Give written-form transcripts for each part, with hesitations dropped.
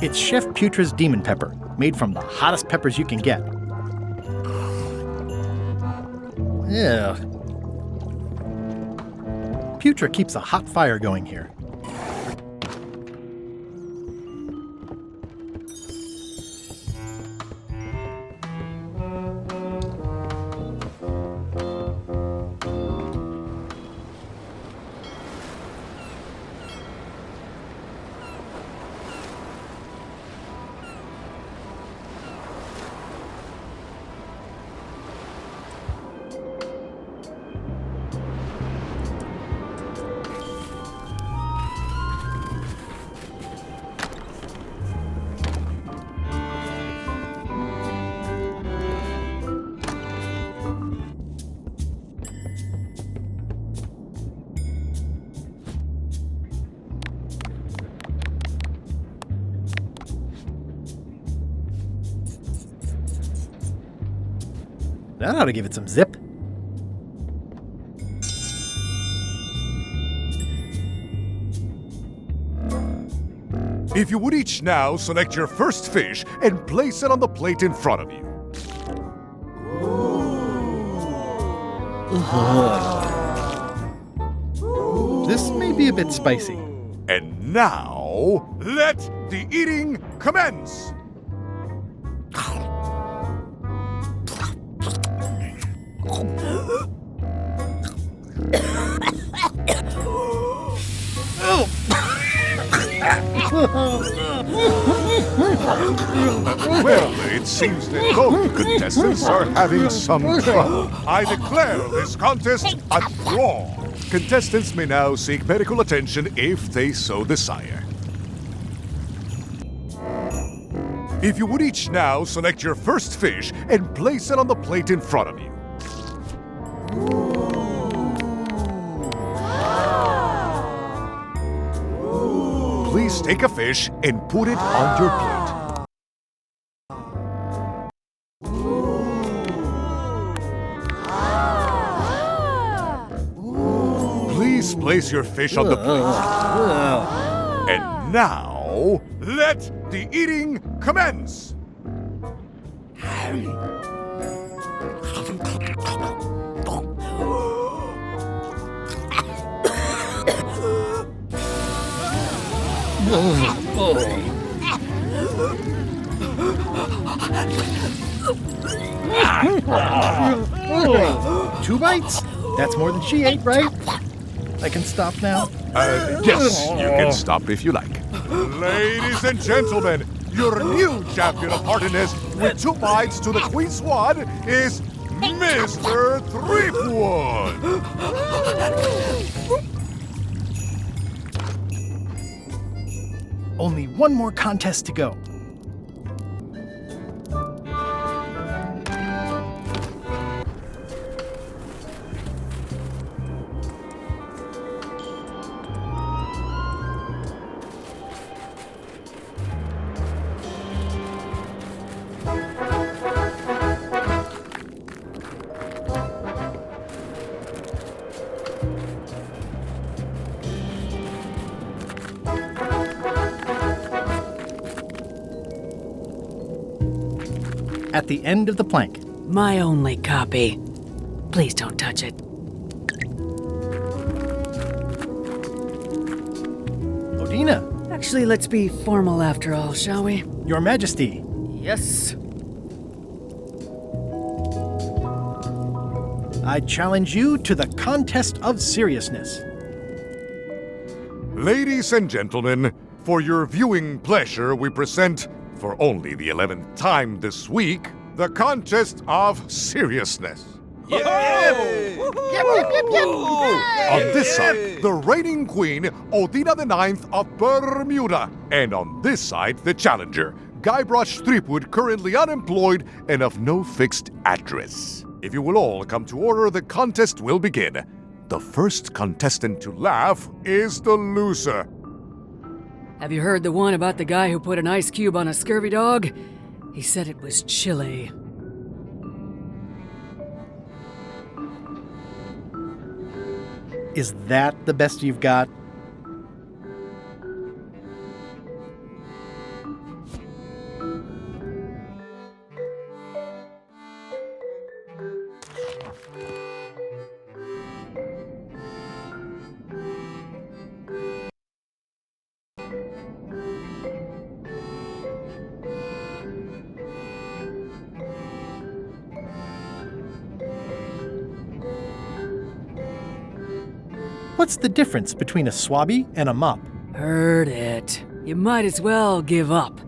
It's Chef Putra's Demon Pepper, made from the hottest peppers you can get. Yeah. Putra keeps a hot fire going here. That ought to give it some zip. If you would each now select your first fish and place it on the plate in front of you. This may be a bit spicy. And now, let the eating commence! Well, it seems that both contestants are having some trouble. I declare this contest a draw. Contestants may now seek medical attention if they so desire. If you would each now select your first fish and place it on the plate in front of you. Please take a fish and put it on your plate. Please place your fish on the plate. And now, let the eating commence! Two bites? That's more than she ate, right? I can stop now? Yes, you can stop if you like. Ladies and gentlemen, your new champion of heartiness with 2 bites to the Queen Swan is Mr. Threepwood! Only one more contest to go. At the end of the plank. My only copy. Please don't touch it. Odina, Actually, let's be formal after all, shall we? Your Majesty. Yes. I challenge you to the contest of seriousness. Ladies and gentlemen, for your viewing pleasure, we present, for only the 11th time this week, the contest of seriousness. On this side, the reigning queen, Odina the Ninth of Bermuda. And on this side, the challenger, Guybrush Threepwood, currently unemployed and of no fixed address. If you will all come to order, the contest will begin. The first contestant to laugh is the loser. Have you heard the one about the guy who put an ice cube on a scurvy dog? He said it was chilly. Is that the best you've got? What's the difference between a swabby and a mop? Heard it. You might as well give up.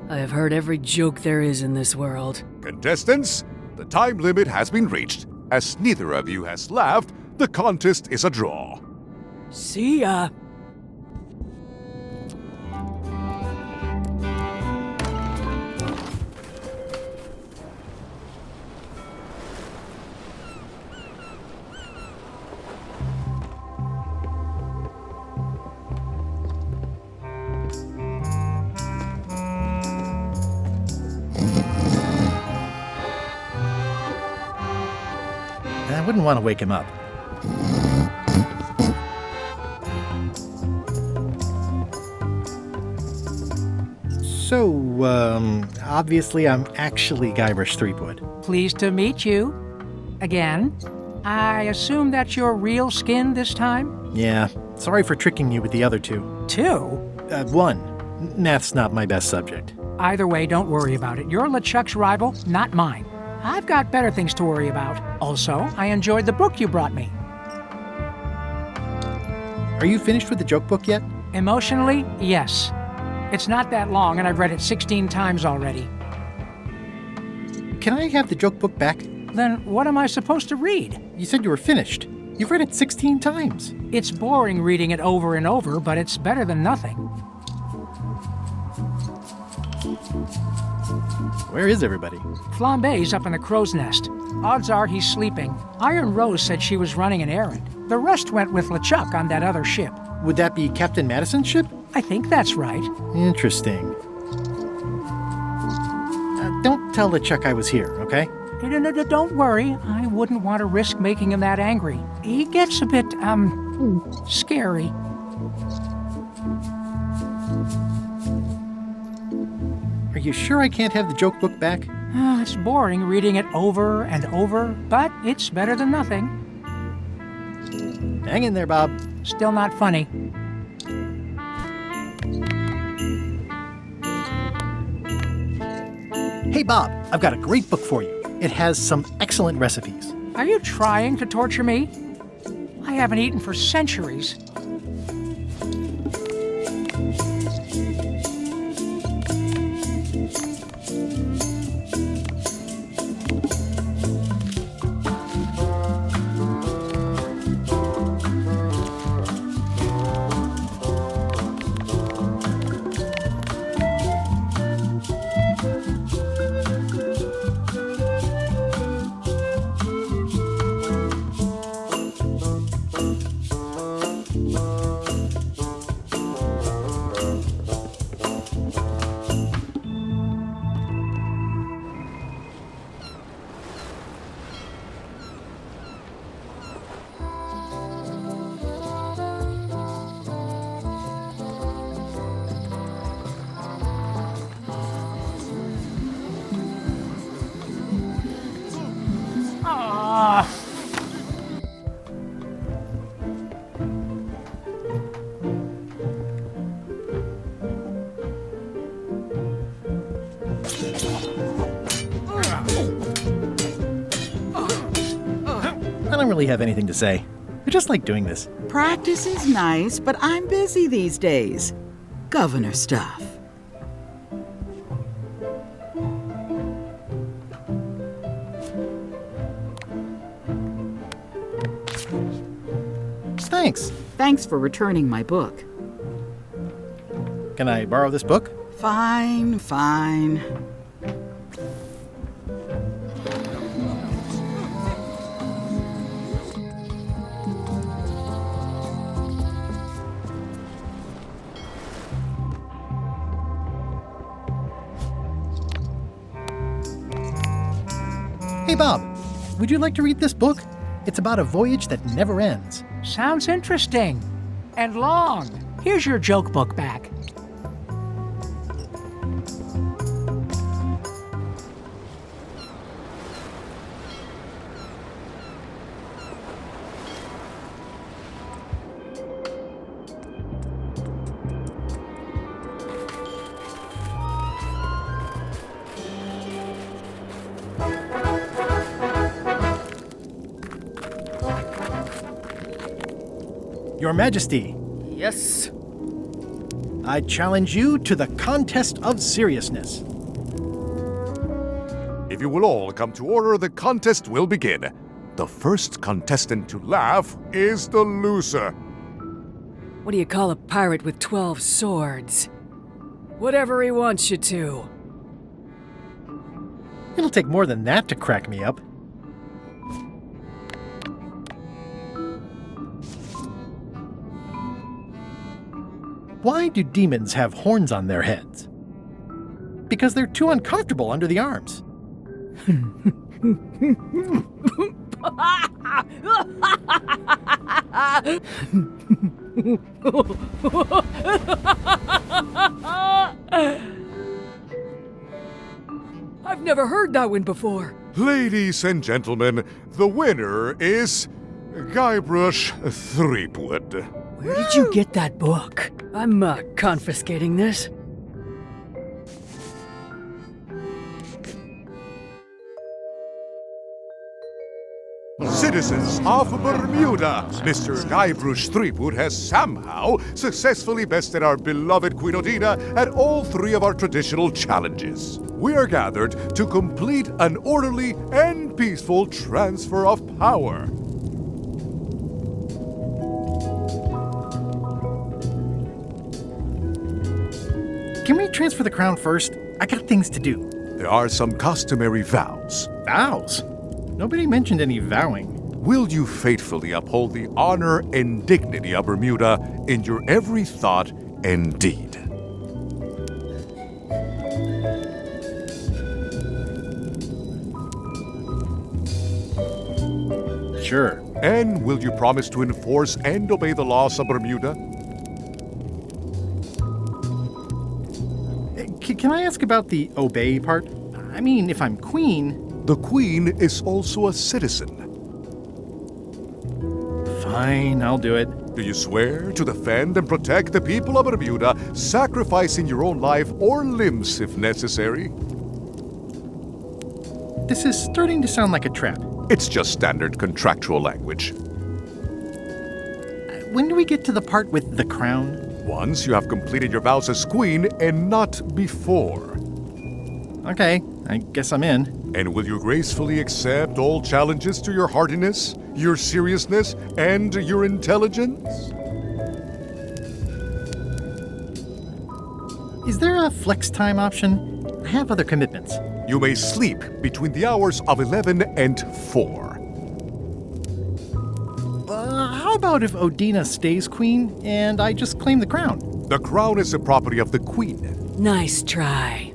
I have heard every joke there is in this world. Contestants, the time limit has been reached. As neither of you has laughed, the contest is a draw. See ya. I wouldn't want to wake him up. So, obviously I'm actually Guybrush Threepwood. Pleased to meet you. Again. I assume that's your real skin this time? Yeah, sorry for tricking you with the other two. Two? One, math's not my best subject. Either way, don't worry about it. You're LeChuck's rival, not mine. I've got better things to worry about. Also, I enjoyed the book you brought me. Are you finished with the joke book yet? Emotionally, yes. It's not that long, and I've read it 16 times already. Can I have the joke book back? Then what am I supposed to read? You said you were finished. You've read it 16 times. It's boring reading it over and over, but it's better than nothing. Where is everybody? Flambe's up in the crow's nest. Odds are he's sleeping. Iron Rose said she was running an errand. The rest went with LeChuck on that other ship. Would that be Captain Madison's ship? I think that's right. Interesting. Don't tell LeChuck I was here, okay? No, don't worry. I wouldn't want to risk making him that angry. He gets a bit, scary. Are you sure I can't have the joke book back? It's boring reading it over and over, but it's better than nothing. Hang in there, Bob. Still not funny. Hey, Bob, I've got a great book for you. It has some excellent recipes. Are you trying to torture me? I haven't eaten for centuries. I don't really have anything to say. I just like doing this. Practice is nice, but I'm busy these days. Governor stuff. Thanks. Thanks for returning my book. Can I borrow this book? Fine, fine. Hey, Bob, would you like to read this book? It's about a voyage that never ends. Sounds interesting. And long. Here's your joke book back. Your Majesty, Yes? I challenge you to the contest of seriousness. If you will all come to order, the contest will begin. The first contestant to laugh is the loser. What do you call a pirate with 12 swords? Whatever he wants you to. It'll take more than that to crack me up. Why do demons have horns on their heads? Because they're too uncomfortable under the arms. I've never heard that one before. Ladies and gentlemen, the winner is Guybrush Threepwood. Where did you get that book? I'm confiscating this. Citizens of Bermuda, Mr. Guybrush Threepwood has somehow successfully bested our beloved Queen Odina at all three of our traditional challenges. We are gathered to complete an orderly and peaceful transfer of power. Can we transfer the crown first? I got things to do. There are some customary vows. Vows? Nobody mentioned any vowing. Will you faithfully uphold the honor and dignity of Bermuda in your every thought and deed? Sure. And will you promise to enforce and obey the laws of Bermuda? Can I ask about the obey part? I mean, if I'm queen... The Queen is also a citizen. Fine, I'll do it. Do you swear to defend and protect the people of Bermuda, sacrificing your own life or limbs if necessary? This is starting to sound like a trap. It's just standard contractual language. When do we get to the part with the crown? Once you have completed your vows as queen and not before. Okay, I guess I'm in. And will you gracefully accept all challenges to your hardiness, your seriousness, and your intelligence? Is there a flex time option? I have other commitments. You may sleep between the hours of 11 and 4. How about if Odina stays queen and I just claim the crown? The crown is the property of the queen. Nice try.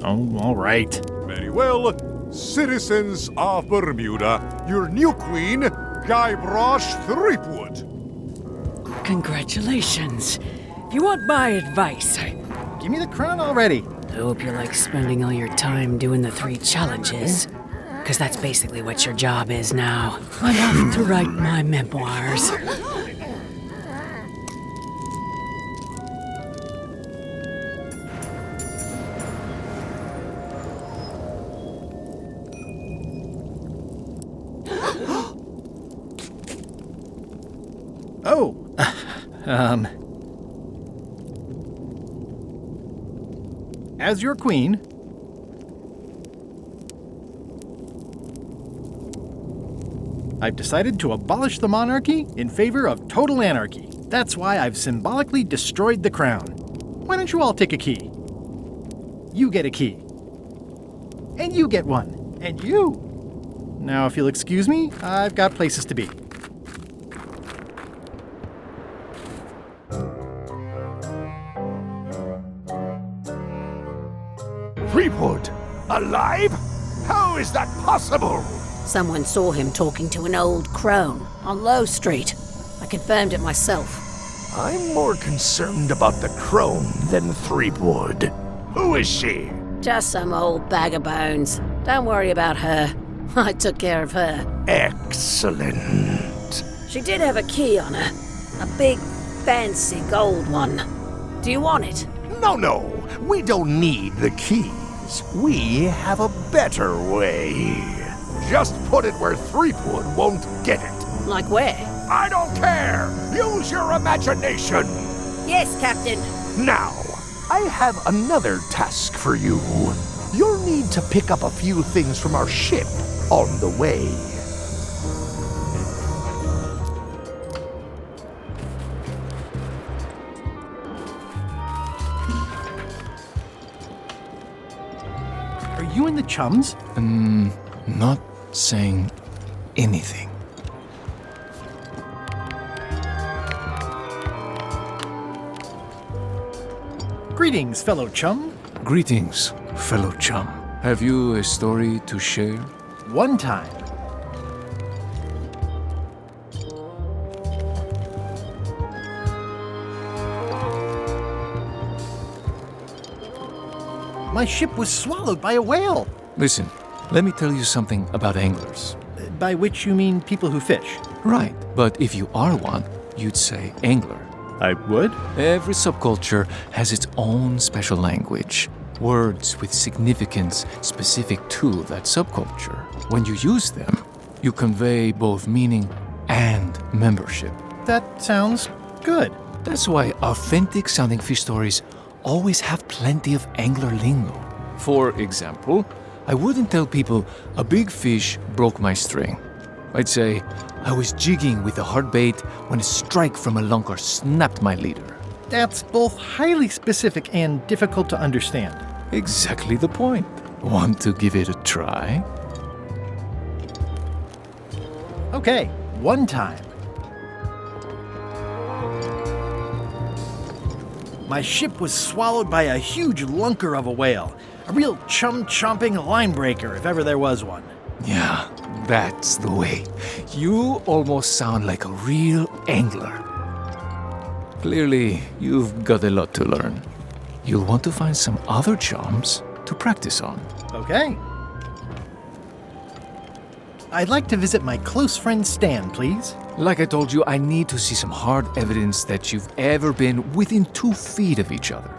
Oh, all right. Very well. Citizens of Bermuda, your new queen, Guybrush Threepwood. Congratulations. If you want my advice, Give me the crown already. I hope you like spending all your time doing the 3 challenges. Because that's basically what your job is now. I'm off to write my memoirs. Oh, as your queen, I've decided to abolish the monarchy in favor of total anarchy. That's why I've symbolically destroyed the crown. Why don't you all take a key? You get a key. And you get one. And you. Now, if you'll excuse me, I've got places to be. Threepwood? Alive? How is that possible? Someone saw him talking to an old crone on Low Street. I confirmed it myself. I'm more concerned about the crone than Threepwood. Who is she? Just some old bag of bones. Don't worry about her. I took care of her. Excellent. She did have a key on her. A big, fancy gold one. Do you want it? No. We don't need the keys. We have a better way. Just put it where Threepwood won't get it. Like where? I don't care! Use your imagination! Yes, Captain. Now, I have another task for you. You'll need to pick up a few things from our ship on the way. Are you and the chums? Not saying anything. Greetings, fellow chum. Greetings, fellow chum. Have you a story to share? One time. My ship was swallowed by a whale. Listen, let me tell you something about anglers. By which you mean people who fish. Right, but if you are one, you'd say angler. I would? Every subculture has its own special language, words with significance specific to that subculture. When you use them, you convey both meaning and membership. That sounds good. That's why authentic sounding fish stories always have plenty of angler lingo. For example, I wouldn't tell people a big fish broke my string. I'd say I was jigging with a hard bait when a strike from a lunker snapped my leader. That's both highly specific and difficult to understand. Exactly the point. Want to give it a try? Okay, one time. My ship was swallowed by a huge lunker of a whale. A real chum-chomping line breaker, if ever there was one. Yeah, that's the way. You almost sound like a real angler. Clearly, you've got a lot to learn. You'll want to find some other chums to practice on. Okay. I'd like to visit my close friend Stan, please. Like I told you, I need to see some hard evidence that you've ever been within 2 feet of each other.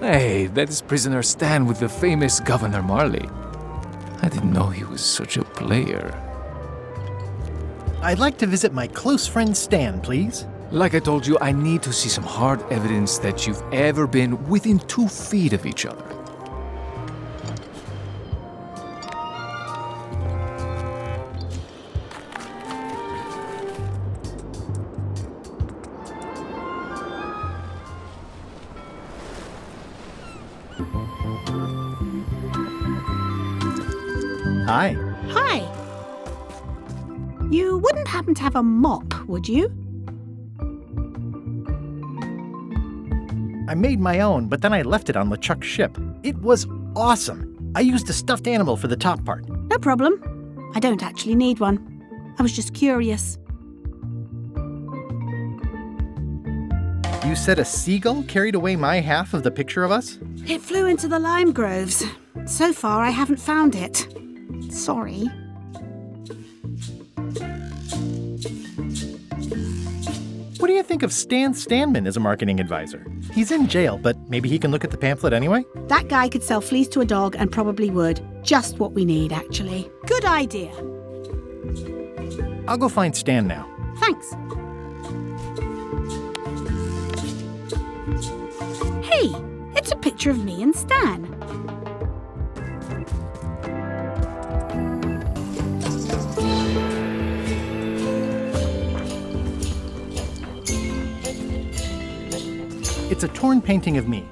Hey, that is prisoner Stan with the famous Governor Marley. I didn't know he was such a player. I'd like to visit my close friend Stan, please. Like I told you, I need to see some hard evidence that you've ever been within 2 feet of each other. Hi. Hi. You wouldn't happen to have a mop, would you? I made my own, but then I left it on LeChuck's ship. It was awesome. I used a stuffed animal for the top part. No problem. I don't actually need one. I was just curious. You said a seagull carried away my half of the picture of us? It flew into the lime groves. So far, I haven't found it. Sorry. What do you think of Stan Stanman as a marketing advisor? He's in jail, but maybe he can look at the pamphlet anyway? That guy could sell fleece to a dog and probably would. Just what we need, actually. Good idea. I'll go find Stan now. Thanks. Hey, it's a picture of me and Stan. It's a torn painting of me.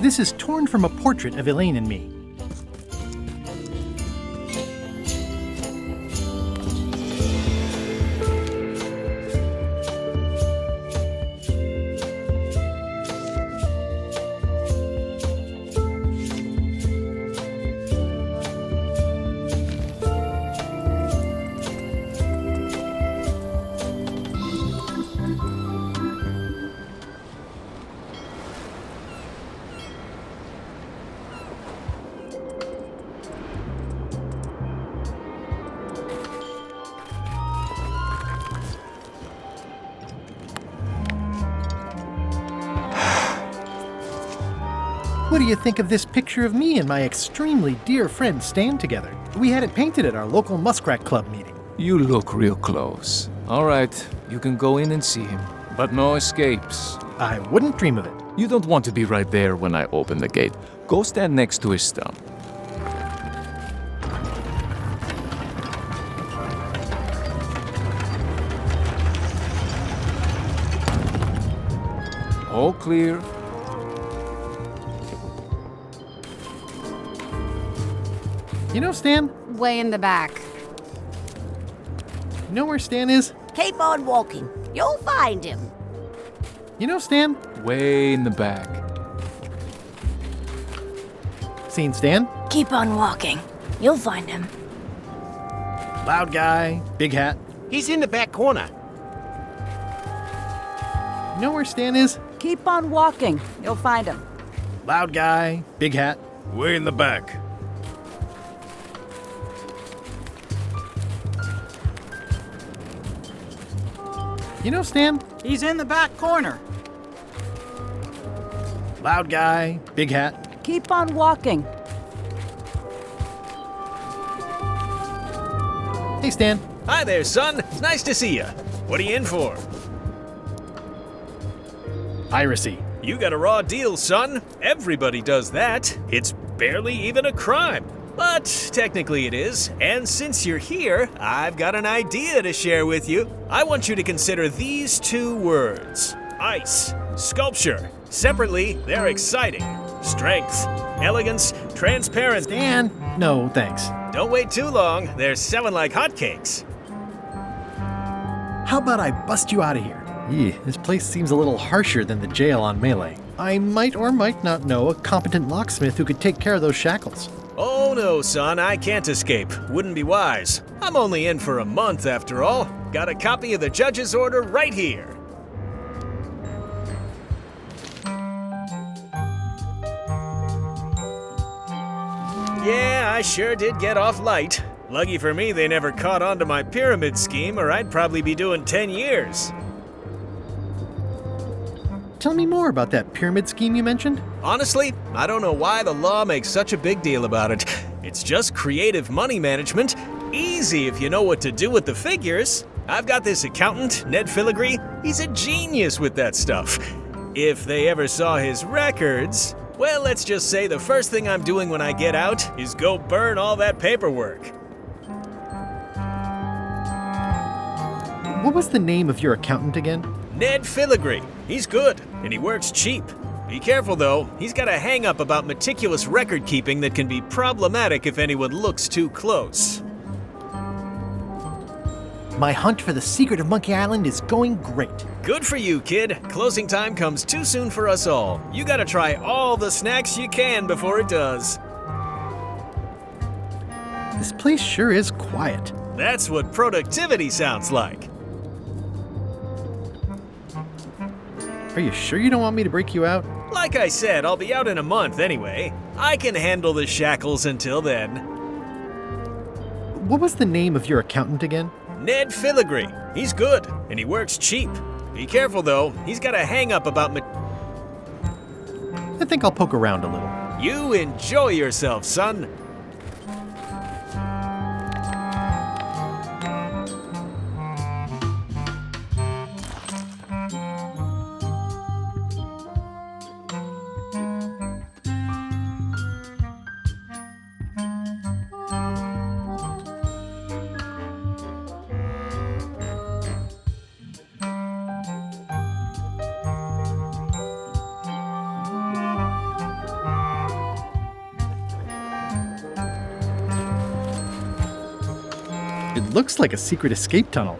This is torn from a portrait of Elaine and me. What do you think of this picture of me and my extremely dear friend Stan together? We had it painted at our local Muskrat Club meeting. You look real close. All right, you can go in and see him, but no escapes. I wouldn't dream of it. You don't want to be right there when I open the gate. Go stand next to his stump. All clear. You know Stan? Way in the back. You know where Stan is? Keep on walking. You'll find him. You know Stan? Way in the back. Seen Stan? Keep on walking. You'll find him. Loud guy, big hat. He's in the back corner. You know where Stan is? Keep on walking. You'll find him. Loud guy, big hat. Way in the back. You know Stan? He's in the back corner. Loud guy, big hat. Keep on walking. Hey Stan. Hi there, son. It's nice to see you. What are you in for? Piracy. You got a raw deal, son. Everybody does that. It's barely even a crime. But technically it is, and since you're here, I've got an idea to share with you. I want you to consider these two words: ice, sculpture. Separately, they're exciting. Strength, elegance, transparency. Stan? No, thanks. Don't wait too long, they're selling like hotcakes. How about I bust you out of here? This place seems a little harsher than the jail on Melee. I might or might not know a competent locksmith who could take care of those shackles. Oh no, son, I can't escape. Wouldn't be wise. I'm only in for a month after all. Got a copy of the judge's order right here. Yeah, I sure did get off light. Lucky for me they never caught on to my pyramid scheme, or I'd probably be doing 10 years. Tell me more about that pyramid scheme you mentioned. Honestly, I don't know why the law makes such a big deal about it. It's just creative money management. Easy if you know what to do with the figures. I've got this accountant, Ned Filigree. He's a genius with that stuff. If they ever saw his records, well, let's just say the first thing I'm doing when I get out is go burn all that paperwork. What was the name of your accountant again? Ned Filigree. He's good, and he works cheap. Be careful, though. He's got a hang-up about meticulous record-keeping that can be problematic if anyone looks too close. My hunt for the secret of Monkey Island is going great. Good for you, kid. Closing time comes too soon for us all. You gotta try all the snacks you can before it does. This place sure is quiet. That's what productivity sounds like. Are you sure you don't want me to break you out? Like I said, I'll be out in a month anyway. I can handle the shackles until then. What was the name of your accountant again? Ned Filigree. He's good, and he works cheap. Be careful, though. He's got a hang-up about I think I'll poke around a little. You enjoy yourself, son. It looks like a secret escape tunnel.